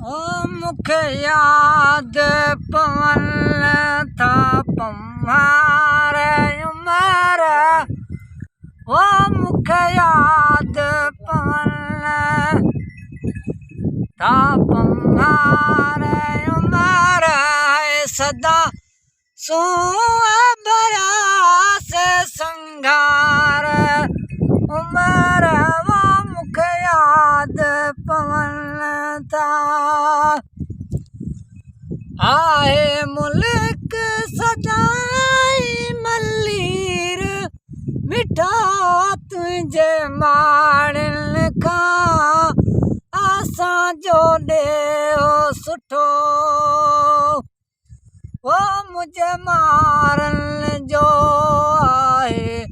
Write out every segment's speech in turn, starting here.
ओ मुखे याद पवन था पम्हारे उमर। ओ मुखे याद पवन था पम्हारे उमर। सदा भरा से संघार उमर। वो मुखे याद पवन था। आए मुल्क सजाई मल्लीर मिठा तुझे माड़न का आसा जो ॾेओ सुठो। वो मुझे मारन जो आहे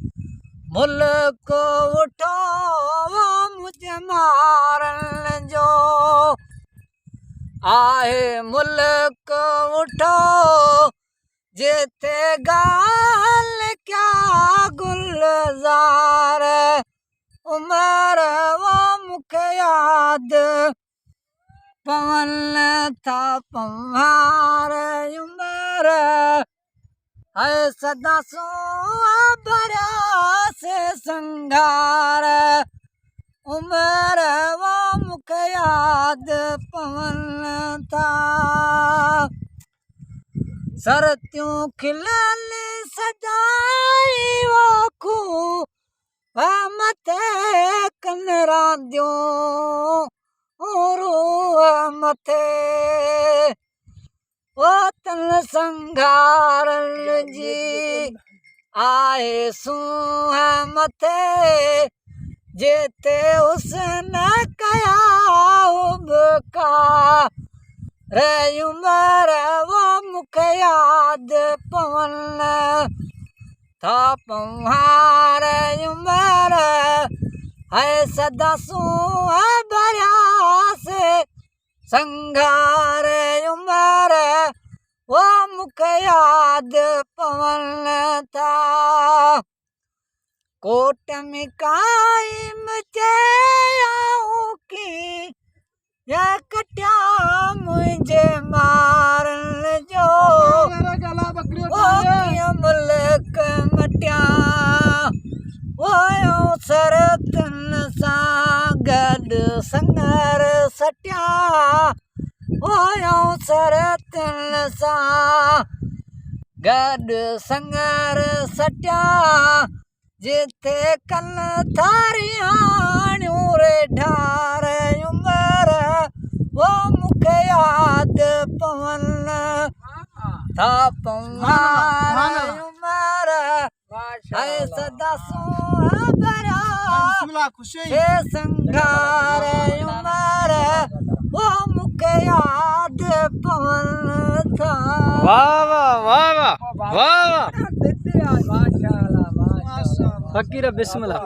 मुल्क उठो। वो मुझे मारन जो आहे मुल्क उठो। जेते गाल क्या गुलजार उमर। वो मुखे याद पवन था पम्हारे उमर। है सदा भरा से संघार उमर। वो मुखे याद पवन था। सरत्यूं खिलन सजाई वो खूह मथे कन रांदियूं रूह मथे। ओ तन संघारन जी आहे सूह मथे। जेते उसने कया उबका रे उमर। वो मुखे याद पवन था पम्हारे उमर। है सदा भरा से संघार उमर। वो मुखे याद पवन था। कोट में कायम चयाऊं की या कटिया मुझे मारन जो। मुल्क मटिया वो सरतन सा गड संगर सटिया। वो सरतन सा गड संगर सटिया। जिथे कन थारियाणियूं रे ढार उमर। वो मुखे याद पवन था पम्हारे उमर। है सदा भरा से संघार उमर। वो मुखे याद पवन था। वाह वाह वाह वाह वाह वाह। फकीर बिस्मिल्लाह।